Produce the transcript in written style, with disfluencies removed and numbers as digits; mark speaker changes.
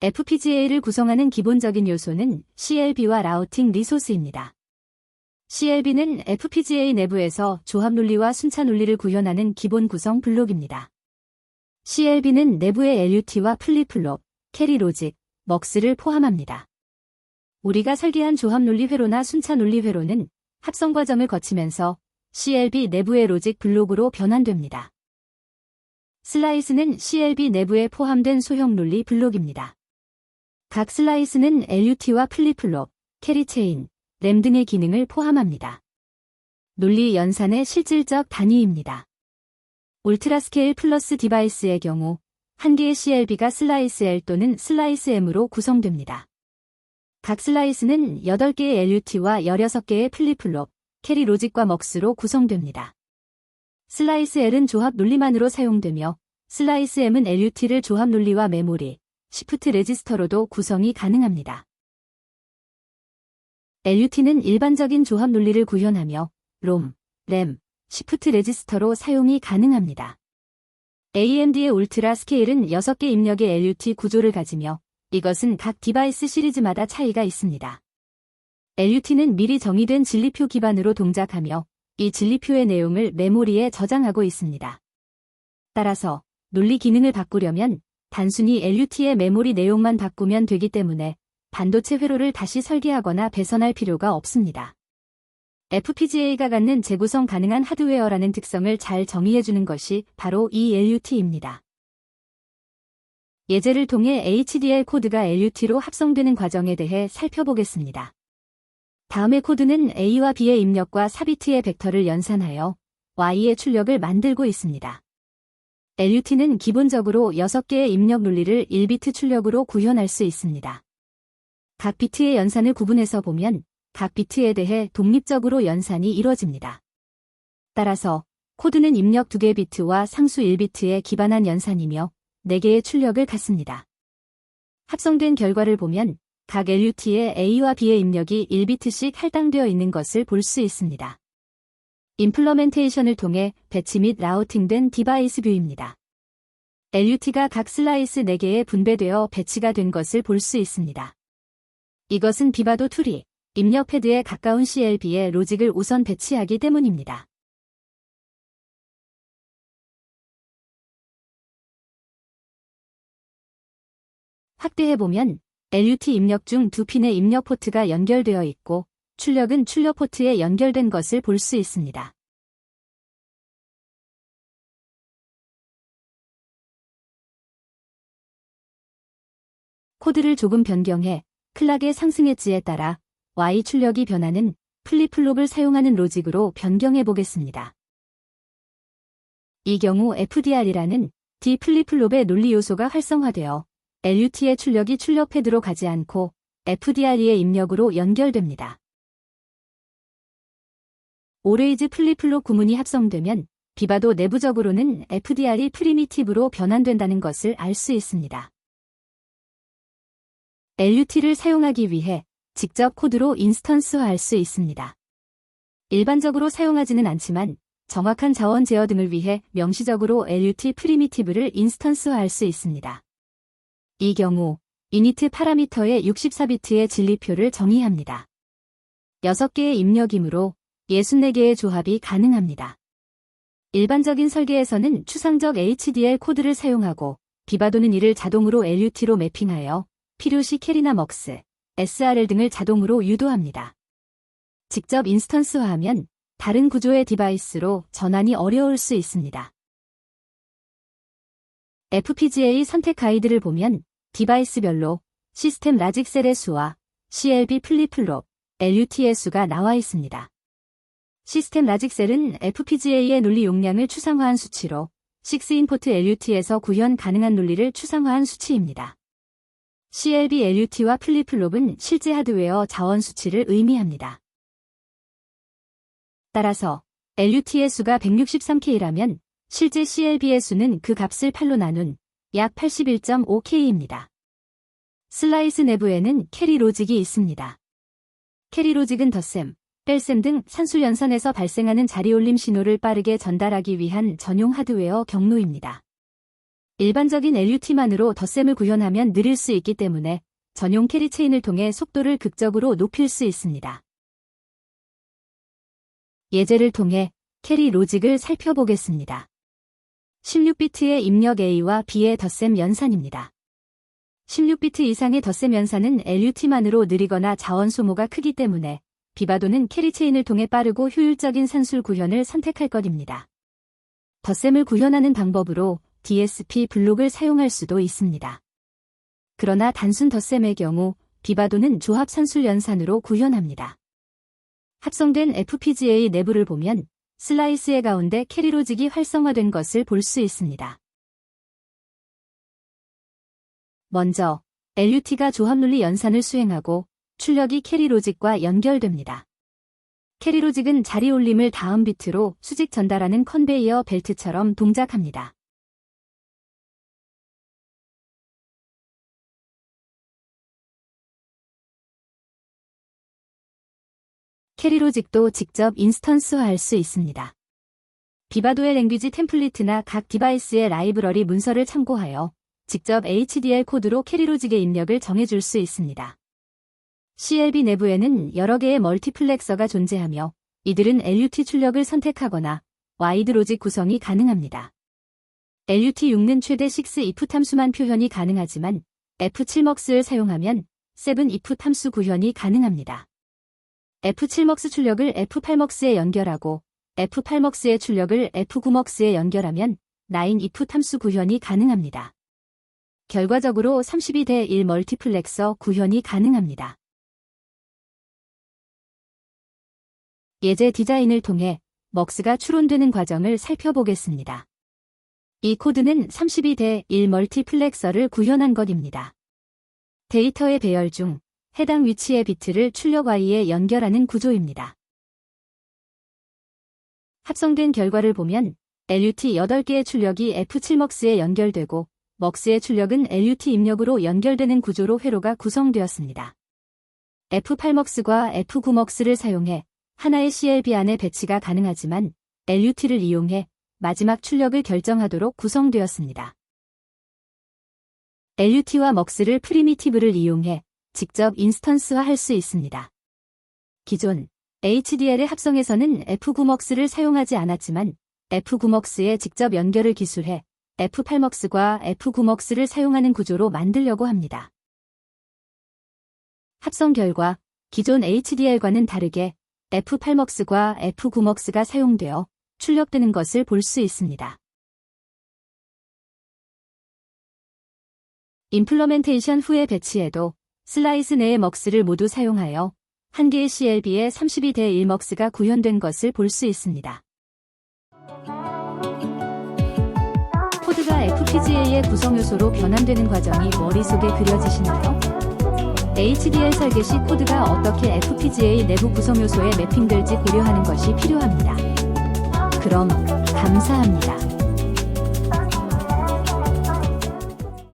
Speaker 1: FPGA를 구성하는 기본적인 요소는 CLB와 라우팅 리소스입니다. CLB는 FPGA 내부에서 조합 논리와 순차 논리를 구현하는 기본 구성 블록입니다. CLB는 내부의 LUT와 플립플롭, 캐리 로직, 먹스를 포함합니다. 우리가 설계한 조합 논리 회로나 순차 논리 회로는 합성 과정을 거치면서 CLB 내부의 로직 블록으로 변환됩니다. 슬라이스는 CLB 내부에 포함된 소형 논리 블록입니다. 각 슬라이스는 LUT와 플립플롭, 캐리 체인, 램 등의 기능을 포함합니다. 논리 연산의 실질적 단위입니다. 울트라 스케일 플러스 디바이스의 경우 한 개의 CLB가 슬라이스 L 또는 슬라이스 M으로 구성됩니다. 각 슬라이스는 8개의 LUT와 16개의 플립플롭, 캐리 로직과 먹스로 구성됩니다. 슬라이스 L은 조합 논리만으로 사용되며 슬라이스 M은 LUT를 조합 논리와 메모리, 시프트 레지스터로도 구성이 가능합니다. LUT는 일반적인 조합 논리를 구현하며 롬, 램, 시프트 레지스터로 사용이 가능합니다. AMD의 울트라 스케일은 6개 입력의 LUT 구조를 가지며 이것은 각 디바이스 시리즈마다 차이가 있습니다. LUT는 미리 정의된 진리표 기반으로 동작하며 이 진리표의 내용을 메모리에 저장하고 있습니다. 따라서 논리 기능을 바꾸려면 단순히 LUT의 메모리 내용만 바꾸면 되기 때문에 반도체 회로를 다시 설계하거나 배선할 필요가 없습니다. FPGA가 갖는 재구성 가능한 하드웨어라는 특성을 잘 정의해주는 것이 바로 이 LUT입니다. 예제를 통해 HDL 코드가 LUT로 합성되는 과정에 대해 살펴보겠습니다. 다음의 코드는 A와 B의 입력과 4비트의 벡터를 연산하여 Y의 출력을 만들고 있습니다. LUT는 기본적으로 6개의 입력 논리를 1비트 출력으로 구현할 수 있습니다. 각 비트의 연산을 구분해서 보면 각 비트에 대해 독립적으로 연산이 이루어집니다. 따라서 코드는 입력 2개 비트와 상수 1비트에 기반한 연산이며 4개의 출력을 갖습니다. 합성된 결과를 보면 각 LUT의 A와 B의 입력이 1비트씩 할당되어 있는 것을 볼 수 있습니다. 임플러멘테이션을 통해 배치 및 라우팅된 디바이스 뷰입니다. LUT가 각 슬라이스 4개에 분배되어 배치가 된 것을 볼 수 있습니다. 이것은 비바도 툴이 입력 패드에 가까운 CLB에 로직을 우선 배치하기 때문입니다. 확대해보면 LUT 입력 중 2핀의 입력 포트가 연결되어 있고 출력은 출력 포트에 연결된 것을 볼 수 있습니다. 코드를 조금 변경해 클락의 상승 엣지에 따라 Y 출력이 변하는 플립플롭을 사용하는 로직으로 변경해 보겠습니다. 이 경우 FDR이라는 D 플립플롭의 논리 요소가 활성화되어 LUT의 출력이 출력 패드로 가지 않고 FDR의 입력으로 연결됩니다. 오레이즈 플립플롭 구문이 합성되면 비바도 내부적으로는 FDR이 프리미티브로 변환된다는 것을 알 수 있습니다. LUT를 사용하기 위해 직접 코드로 인스턴스화할 수 있습니다. 일반적으로 사용하지는 않지만 정확한 자원 제어 등을 위해 명시적으로 LUT 프리미티브를 인스턴스화할 수 있습니다. 이 경우 이니트 파라미터의 64비트의 진리표를 정의합니다. 6개의 입력이므로 64개의 조합이 가능합니다. 일반적인 설계에서는 추상적 HDL 코드를 사용하고 비바도는 이를 자동으로 LUT로 매핑하여 필요시 캐리나 먹스, SRL 등을 자동으로 유도합니다. 직접 인스턴스화하면 다른 구조의 디바이스로 전환이 어려울 수 있습니다. FPGA 선택 가이드를 보면 디바이스별로 시스템 라직 셀의 수와 CLB 플립플롭, LUT의 수가 나와 있습니다. 시스템 라직 셀은 FPGA의 논리 용량을 추상화한 수치로 6인포트 LUT에서 구현 가능한 논리를 추상화한 수치입니다. CLB LUT와 플립플롭은 실제 하드웨어 자원 수치를 의미합니다. 따라서 LUT의 수가 163K라면 실제 CLB의 수는 그 값을 8로 나눈 약 81.5K입니다. 슬라이스 내부에는 캐리 로직이 있습니다. 캐리 로직은 덧셈, 뺄셈 등 산술 연산에서 발생하는 자리 올림 신호를 빠르게 전달하기 위한 전용 하드웨어 경로입니다. 일반적인 LUT만으로 덧셈을 구현하면 느릴 수 있기 때문에 전용 캐리 체인을 통해 속도를 극적으로 높일 수 있습니다. 예제를 통해 캐리 로직을 살펴보겠습니다. 16비트의 입력 A와 B의 덧셈 연산입니다. 16비트 이상의 덧셈 연산은 LUT만으로 느리거나 자원 소모가 크기 때문에 비바도는 캐리 체인을 통해 빠르고 효율적인 산술 구현을 선택할 것입니다. 덧셈을 구현하는 방법으로 DSP 블록을 사용할 수도 있습니다. 그러나 단순 덧셈의 경우 비바도는 조합 산술 연산으로 구현합니다. 합성된 FPGA 내부를 보면 슬라이스의 가운데 캐리 로직이 활성화된 것을 볼 수 있습니다. 먼저 LUT가 조합 논리 연산을 수행하고 출력이 캐리 로직과 연결됩니다. 캐리 로직은 자리 올림을 다음 비트로 수직 전달하는 컨베이어 벨트처럼 동작합니다. 캐리 로직도 직접 인스턴스화할 수 있습니다. 비바도의 랭귀지 템플릿이나 각 디바이스의 라이브러리 문서를 참고하여 직접 HDL 코드로 캐리 로직의 입력을 정해줄 수 있습니다. CLB 내부에는 여러 개의 멀티플렉서가 존재하며 이들은 LUT 출력을 선택하거나 와이드 로직 구성이 가능합니다. LUT6는 최대 6if 함수만 표현이 가능하지만 F7MUX을 사용하면 7if 함수 구현이 가능합니다. F7MUX 출력을 F8MUX에 연결하고 F8MUX의 출력을 F9MUX에 연결하면 9if 함수 구현이 가능합니다. 결과적으로 32대1 멀티플렉서 구현이 가능합니다. 예제 디자인을 통해 MUX가 추론되는 과정을 살펴보겠습니다. 이 코드는 32대1 멀티플렉서를 구현한 것입니다. 데이터의 배열 중 해당 위치의 비트를 출력 Y에 연결하는 구조입니다. 합성된 결과를 보면 LUT 8개의 출력이 F7MUX에 연결되고 MUX의 출력은 LUT 입력으로 연결되는 구조로 회로가 구성되었습니다. F8MUX과 F9MUX를 사용해 하나의 CLB 안에 배치가 가능하지만 LUT를 이용해 마지막 출력을 결정하도록 구성되었습니다. LUT와 MUX를 프리미티브를 이용해 직접 인스턴스화할 수 있습니다. 기존 HDL의 합성에서는 F9MUX를 사용하지 않았지만 F9MUX에 직접 연결을 기술해 F8MUX과 F9MUX를 사용하는 구조로 만들려고 합니다. 합성 결과 기존 HDL과는 다르게 F8MUX과 F9MUX가 사용되어 출력되는 것을 볼 수 있습니다. 임플러멘테이션 후의 배치에도 슬라이스 내의 MUX를 모두 사용하여 한 개의 CLB에 32대1 MUX가 구현된 것을 볼 수 있습니다. 코드가 FPGA의 구성 요소로 변환되는 과정이 머릿속에 그려지시나요? HDL 설계 시 코드가 어떻게 FPGA 내부 구성 요소에 매핑될지 고려하는 것이 필요합니다. 그럼 감사합니다.